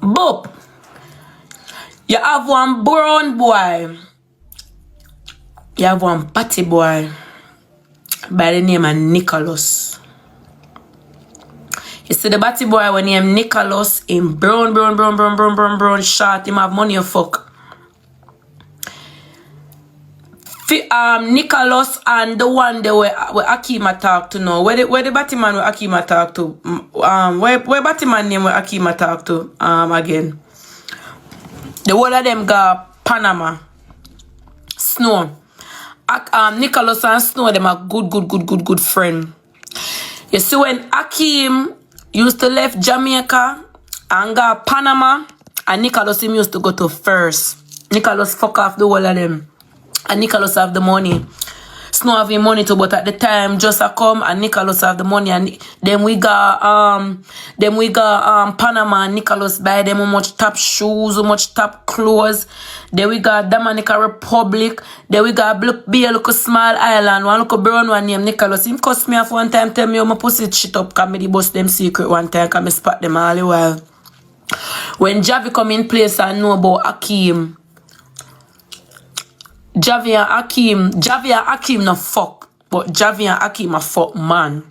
Boop. You have one brown boy. You have one batty boy by the name of Nicholas. You see the batty boy when name Nicholas in brown, short, him have money you fuck. Nicholas and the one they where Akeem talk to now. Where the Batman where Akeem talk to? Where Batman name where Akeem talk to? Again. The one of them got Panama. Snow. Nicholas and Snow them are good friend. You see when Akeem used to left Jamaica and got Panama, and Nicholas him used to go to first. Nicholas fuck off the whole of them. And Nicholas have the money. Snow have the money too, but at the time just a come and Nicholas have the money, and then we got Panama and Nicholas buy them how much top shoes, how much top clothes. Then we got Dominican Republic. Then we got be a little small island, one little brown one named Nicholas. Him cuss me off one time, tell me how my pussy shit up, cause me the bust them secret one time, cause me spot them all the while. When Javi come in place and know about Akeem. Javi and Akeem no fuck, but Javi and Akeem a fuck man.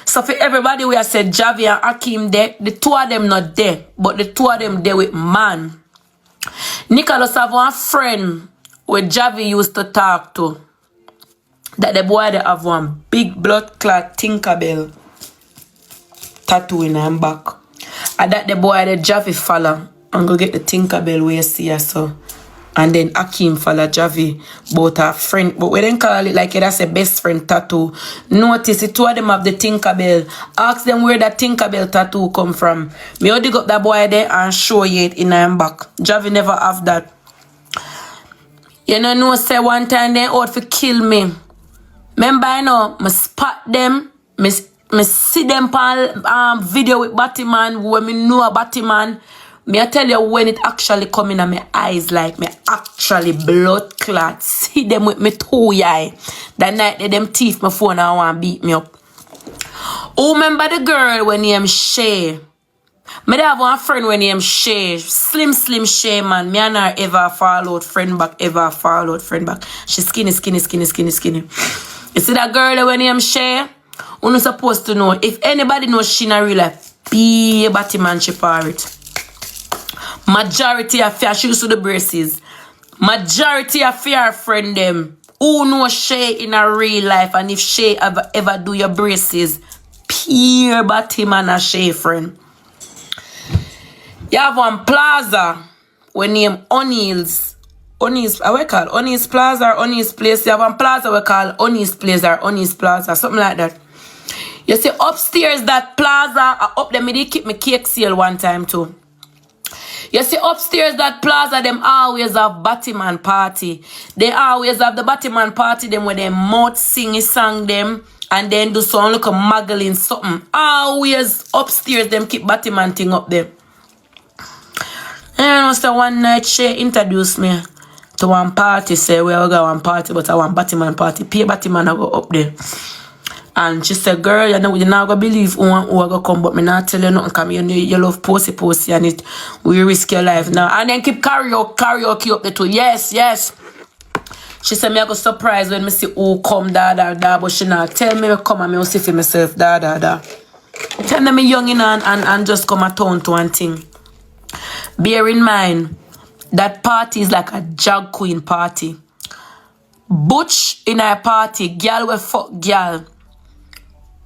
So for everybody we have said Javi and Akeem there, the two of them not there, but the two of them there with man. Nicholas have one friend where Javi used to talk to. That the boy they have one big blood clot Tinkerbell tattoo in him back. And that the boy the Javi follow and go get the Tinkerbell where you see her so. And then Akeem follow Javi, both a friend, but we don't call it like that's a best friend tattoo. Notice the two of them have the Tinkerbell. Ask them where that Tinkerbell tattoo come from. Me dig up that boy there and show you it in him back. Javi never have that. You know say one time they out for kill me. Remember I know, me spot them, me see them on video with Batman, when me know a Batman. Me I tell you when it actually come in on my eyes, like me actually blood clot. See them with me two eye. That night they them teeth my phone and want beat me up. Oh, remember the girl when named Shay? Me they have one friend when named Shay. Slim Shay man. Me and her ever fall out friend back. She skinny. You see that girl when named Shay? You're not supposed to know. If anybody knows she not real life, be a Batman she for it. Majority of fear, she used to the braces. Majority of fear friend them. Who know Shay in a real life, and if Shay ever do your braces, pure Batman a Shay friend. You have one plaza when name O'Neill's. O'Neill's, I will call O'Neill's Plaza or O'Neill's Place. You have one plaza we call O'Neill's Place or O'Neill's Plaza, something like that. You see upstairs that plaza, up there me keep my cake sale one time too. You see upstairs that plaza, them always have Batman party. They always have the Batman party, them where they mouth sing a song them and then do some little muggling something. Always upstairs them keep Batman thing up there. And so one night she introduced me to one party, say we all got one party, but I want Batman party. Pay Batman I go up there. And she said, girl, you know, you're not going to believe who I go come, but me not tell you nothing, because you love posy, and it we risk your life now. And then keep karaoke up there too. Yes. She said, me I go surprise when me see who come, but she not tell me come and me will see for myself, Tell me young in and just come a town to one thing. Bear in mind, that party is like a drag queen party. Butch in a party, girl will fuck girl.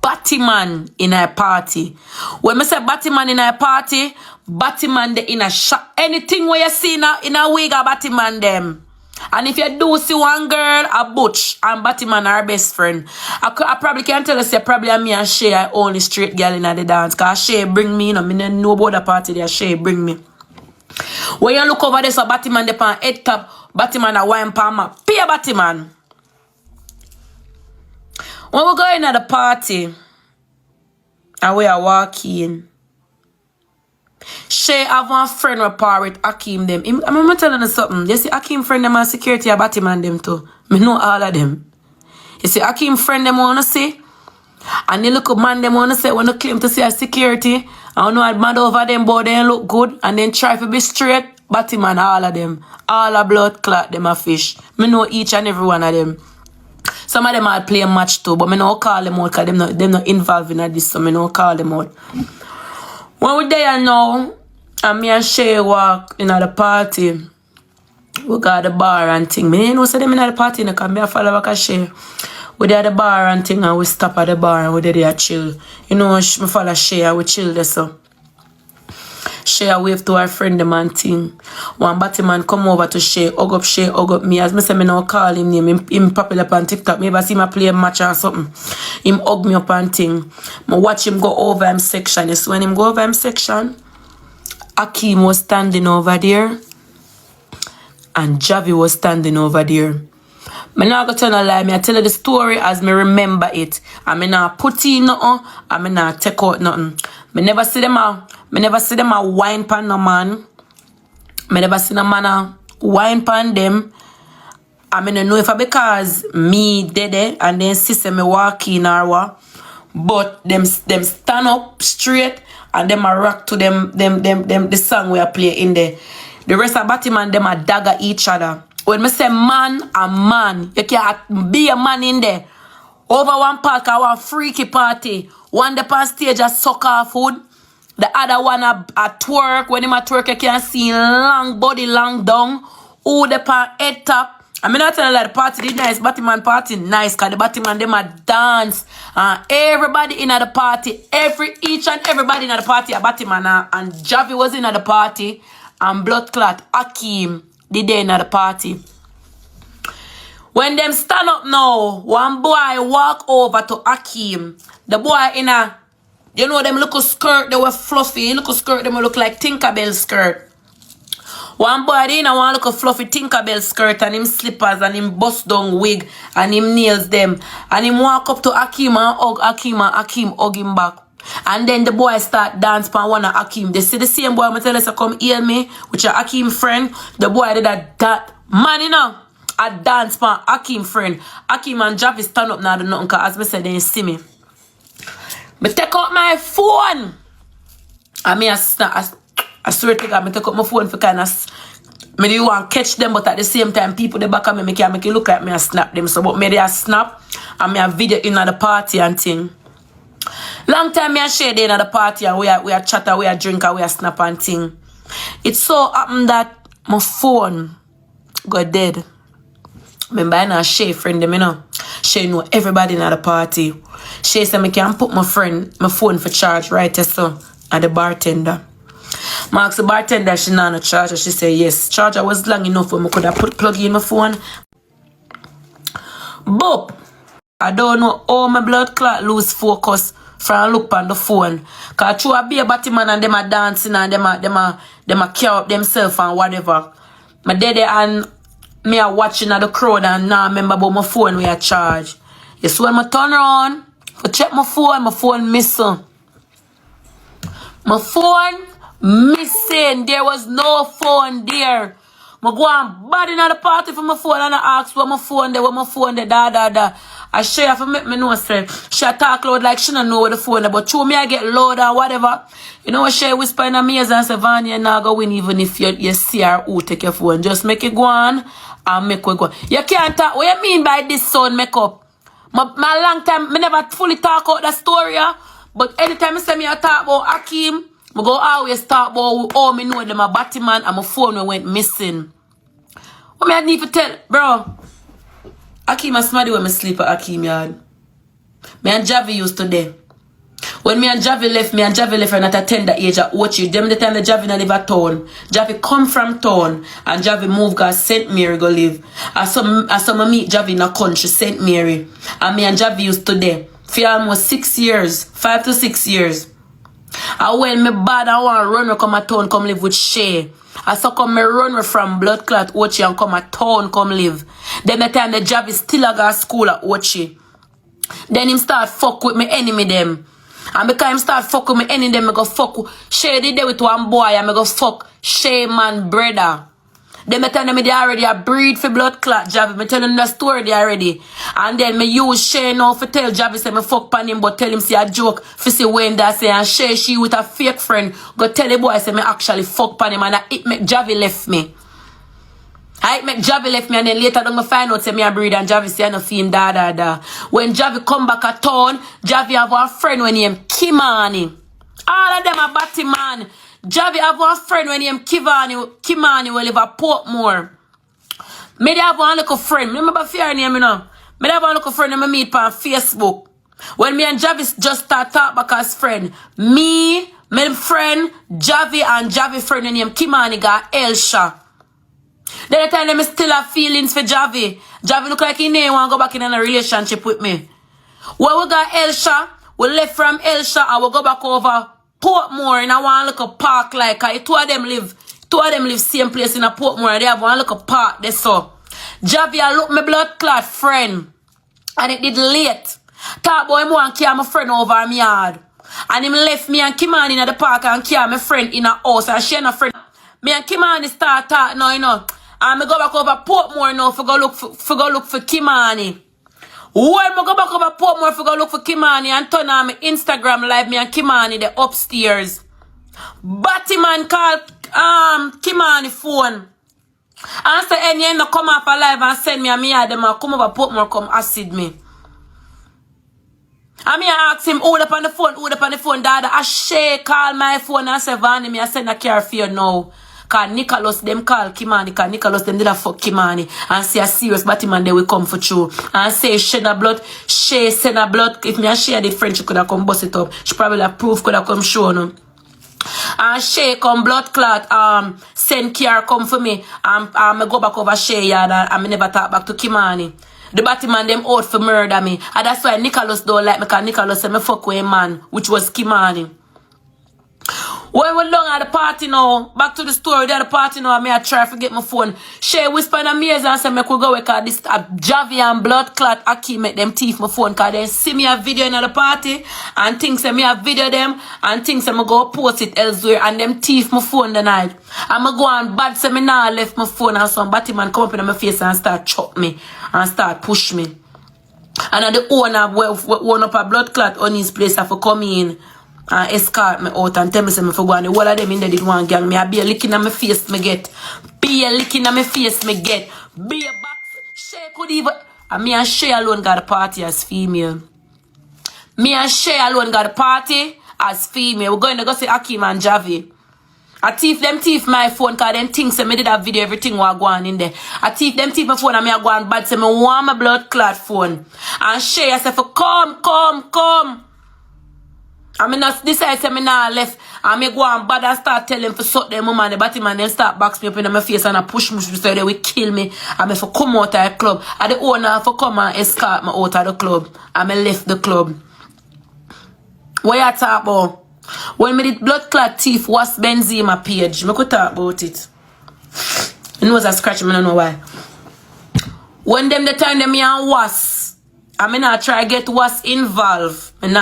Batman in a party. When I say Batman in a party, Batman in a shop. Anything where you see in a wig, a Batman them. And if you do see one girl, a Butch, and Batman are best friend. I probably can't tell you, say probably me and Shay are only straight girl in the dance. Because Shay bring me, you know, me don't know about the party there, Shay bring me. When you look over there, so Batman the pan head top, Batman a wine palm, pay Batman. When we go in at the party, and we are walking, Shay have one friend with par with Akeem them. I'm telling you something. You see Akeem friend them and security a Batman them too. Me know all of them. You see Akeem friend them wanna say, and the little man them wanna say when they claim to see a security, I don't know I'm mad over them, but they look good. And then try to be straight. Batman, all of them. All a blood clot, them a fish. Me know each and every one of them. Some of them are play match too, but me no call them out because them not involved in this, so me no call them out. When we there now, and me and Shay walk in the party, we got the bar and thing. Me didn't know say them in the party, because me a follow back a Shay. We there at the bar and thing, and we stop at the bar and we there chill. You know, me follow Shay and we chill there so. Shay a wave to her friend them and thing. One Batman come over to Shay, hug up me. As me say me now call him name, him popular up on TikTok. Maybe I see him play a match or something. Him hug me up and thing. I watch him go over him section. You see when him go over him section, Akeem was standing over there. And Javi was standing over there. Me not gonna tell a lie. Me I tell you the story as me remember it. And me not put in nothing. And me not take out nothing. Me never see them out. Me never see them a wine pan no man. Me never see no man a wine pan them. I mean, I know if I because me dead and then sister me walk in or what. But them stand up straight and them a rock to them the song we are play in there. The rest of Batman them a dagger each other. When me say man and man, you can't be a man in there. Over one park, I want freaky party. One the on stage a suck off food. The other one a twerk. When him a twerk, you can see long body, long down. Who the pan head top. I mean, not telling you that the party is nice. Batman party nice. Because the Batman, them a dance. Everybody in at the party. Each and everybody in at the party a Batman. And Javi was in at the party. And Blood Clot, Akeem, the day in at the party. When them stand up now, one boy walk over to Akeem. The boy in a, you know them little skirt, they were fluffy. Little skirt, them look like Tinkerbell skirt. One boy in a one little fluffy Tinkerbell skirt and him slippers and him bust down wig and him nails them. And him walk up to Akeem and hug Akeem and Akeem hug him back. And then the boy start dance pan one of Akeem. They see the same boy, I tell us to come heal me, with your Akeem friend. The boy did that man, you know. I dance pan Akeem friend. Akeem and Javi stand up now, nothing, because as I said, they see me. But take out my phone. I mean, I swear to God, I take out my phone for kind of, I do want to catch them, but at the same time, people the back of me can make it look like me I snap them. So, but maybe I snap, and me a video in at the party and thing. Long time me a share day at the party, and we are chatter, we are drink, and we are snap and thing. It so happened that my phone got dead. Remember, I know Shay friend them, you know. Shay know everybody in the party. Shay said, I can put my phone for charge right there, so, at the bartender. I asked the bartender, she not on a charger. She said, yes, charger was long enough for me could have plug in my phone. But I don't know how my blood clot lose focus from look on the phone. Cause through a be a Batman and them a dancing and them a care up themselves and whatever. My daddy and me are watching at the crowd and now remember about my phone we are charged. Yes, when I turn around, I check my phone missing. My phone missing. There was no phone there. I go and bad in the party for my phone and I ask where my phone there, da. I share for make me know, say, she talk loud like she don't know where the phone there, but through me I get loud and whatever. You know what she whisper in her ears and say, Vanya, now go win even if you see her who take your phone. Just make it go on and make it go on. You can't talk, what you mean by this sound make up? My long time, I never fully talk about that story, yeah? But anytime I say me I talk about Akeem, I go always talk about how me know them a Batman and my phone went missing. What me I need to tell, bro? Akeem and somebody when me sleep at Akeem yard. Me and Javi used to there. When me and Javi left and at a tender age at Ochi. Them the time the Javi not live at town. Javi come from town and Javi move got St. Mary go live. As some meet Javi in a country, St. Mary. And me and Javi used to there. For almost 6 years. 5 to 6 years. And when me bad I want to run come a town come live with Shay. I saw come me run from blood clot Ochi and come a town come live. Then the time the Javi still a go school at Ochi. Then him start fuck with me enemy them. And because him start fuck with me enemy them, I go fuck with Shay did there with one boy and I go fuck Shay man brother. Then me tell them they already a breed for blood clot Javi. Me tell them the story they already. And then me use Shay now for tell Javi say me fuck pan him, but tell him say a joke. For say when that say and Shay she with a fake friend. Go tell the boy say me actually fuck pan him and it make Javi left me. I make Javi left me and then later don't me find out say me a breed and Javi say I no feel him da. When Javi come back at town, Javi have a friend when he Kimani. All of them are batty man. Javi have one friend when him Kimani will live at Portmore. Me have one little friend. Remember fear name, you know. Me have one little friend I meet on Facebook. When me and Javi just start talk back as friend. Me, my friend, Javi and Javi friend named Kimani got Elsha. Then the time them still have feelings for Javi. Javi look like he never want to go back in a relationship with me. When we got Elsha, we left from Elsha and we go back over Portmore in a one little park like two of them live same place in a Portmore. They have one little park there so. Javi a look my blood clot friend. And it did late. Talk boy mo and carry my friend over my yard. And him left me and Kimani in the park and carry my friend in a house and she and a friend. Me and Kimani start talk now, you know. And me go back over Portmore now for go look for Kimani. When I go back over Portmore for go look for Kimani and turn on my Instagram live me and Kimani the upstairs. Batman call Kimani phone. And say any no come up alive and send me and me and them come over Portmore come acid me. And me ask him hold up on the phone, dad. I shake call my phone and say Vanny me I send a car for you now. Cause Nicholas them call Kimani, cause Nicholas them did a fuck Kimani and say a serious Batman they will come for you. And say shed a blood, send a blood. If me and Shay did French, she could have come bust it up. She probably have proof could have come show no. And Shay come blood clot, send care come for me. And I go back over Shay yard and I never talk back to Kimani. The Batman them out for murder me. And that's why Nicholas don't like me, cause Nicholas said me fuck with a man, which was Kimani. When we're down at the party now, back to the story, at the party now, I try to get my phone. Shay whisper in the mirrors and say, me could go with this Javi and blood clot Akeem make them thief my phone. Cause they see me a video in the party and think say me a video them and think say me go post it elsewhere and them thief my phone the night. And me go and bad say me now left my phone and some Batman come up in my face and start chop me and start push me. And the owner one up a blood clot on his place have to come in and escort me out and tell me say me for go and all of them in there did one gang. Me a be a licking on my face me get. Be a licking on my face me get. Be a back. Shay could even. And me and Shay alone got a party as female. Me and Shay alone got a party as female. We're going to go see Akeem and Javi. I thief my phone cause them things say me did that video everything was going in there. I thief my phone and me a go and bad say me want my blood clot phone. And Shay I say for come. I mean, this I say me now left. And me go and bad and start telling for suck them mama and the Batman then start box me up in my face and I push me so they will kill me. And me for come out of the club. And the owner for come and escort me out of the club. And me left the club. What you talk about? When me did blood clot thief was Benzema page. Me could talk about it. It was a scratch, me don't know why. When them the time them me and was. I mean, I try get was involved. When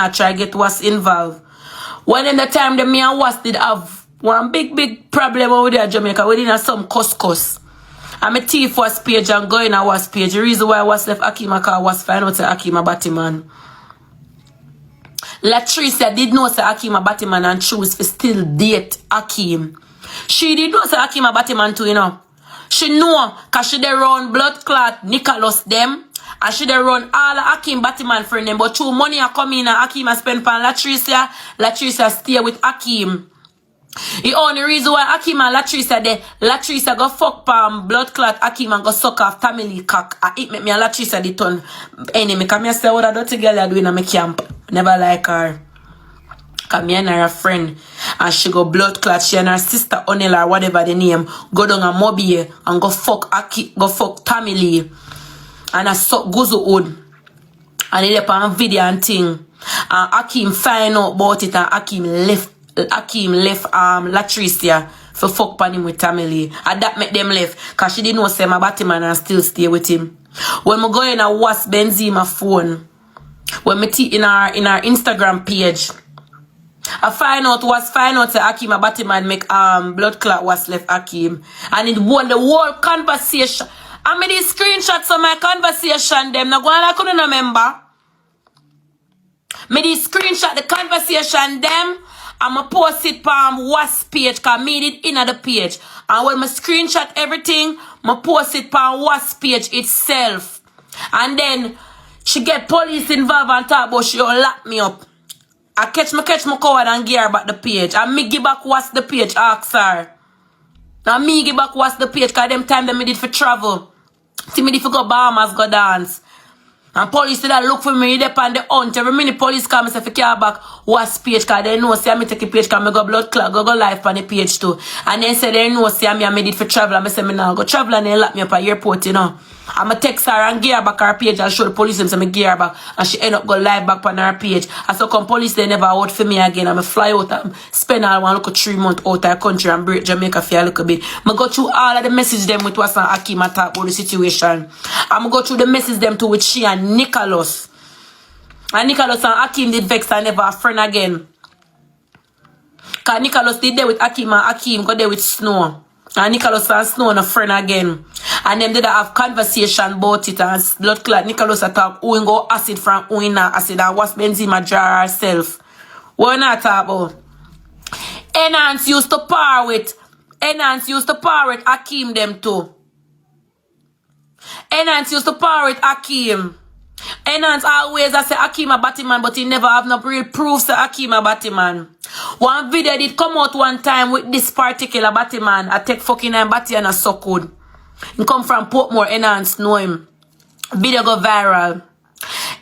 them the time the me and was did have one big problem over there in Jamaica. We didn't have some cuss. I'm a thief was page and going a was page. The reason why I was left Akeem was find out say Akeem a Batman. Latricia did know say Akeem a Batman and choose to still date Akeem. She did know say Akeem a Batman too, you know. She know cause she dey run blood clot Nicholas them. And she dey run all Akeem Batman friend them. But true money a come in and Akeem a spend pan Latricia. Latricia stay with Akeem. The only reason why Akeem and Latricia there, Latricia go fuck pan blood clot Akeem and go suck off family cock. It make me and Latricia the turn enemy. Cause me I say what a dirty girl I doing in my camp. Never like her. Cause me and her a friend. And she go blood clot. She and her sister Onela or whatever the name. Go down a Mobile and go fuck Akeem, go fuck Tamily. And I suck Guzu Hood. And he left on video and thing. And Akeem find out about it and Akeem left Latricia for fuck pan him with Tamily. And that make them left. Cause she didn't know say my Batman and still stay with him. When me go in a was Benzema phone. When me in our Instagram page. I find out that Akeem a Batman make blood clot was left Akeem. And it won the whole conversation. I made these screenshots of my conversation them. Now go on, I couldn't remember. Me these screenshot the conversation them. I'ma post it on WhatsApp page, cause I made it in the page. And when I screenshot everything, I post it on WhatsApp page itself. And then she get police involved and talk about she lock me up. I catch my coward and give her back the page. And me give back what's the page, ask her. And me give back what's the page, cause them time them me did for travel. See me did for go Bahamas, go dance. And police did look for me, they on the hunt. Every minute police come and say, if you care back, what's page, cause they know, say, me take a page, cause me go blood clot, go live on the page too. And then say, they know, say, me made it for travel, and me say, me now go travel, and they lock me up at airport, you know. I'ma text her and give her back her page and show the police them, say, me give her back, and she end up go live back on her page. And so come police, they never out for me again, and me fly out, and spend all 1 look 3 months out of the country and break Jamaica for a little bit. Me go through all of the message them with what's on Akeem and talk about the situation. I'ma go through the message them too with she and Nicholas. And Nicholas and Akeem did vex and never a friend again. Cause Nicholas did there with Akeem and Akeem got there with Snow. And Nicholas and Snow and a friend again. And them did have conversation about it and blood clot. Nicholas talk who in go acid from who in acid and what's Benzema jar herself. What not talk about? Enhance used to par with Akeem them too. Enhance used to par with Akeem. Enhance always I say Akeem a Batman, but he never have no real proof that Akeem a Batman. One video did come out one time with this particular Batman. I take fucking name Batty and a so good. He come from Portmore, Enhance know him. Video go viral.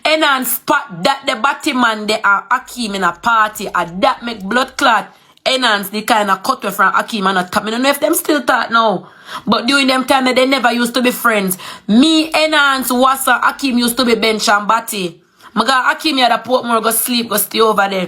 Enhance spot that the Batman they are Akeem in a party and that make blood clot. Enhance the kind of cut away from Akeem and not top. I don't know if them still talk now. But during them time they never used to be friends. Me, Enhance, Wassa, Akeem used to be bench and Batty. My God, Akeem had a Portmore go sleep, go stay over there.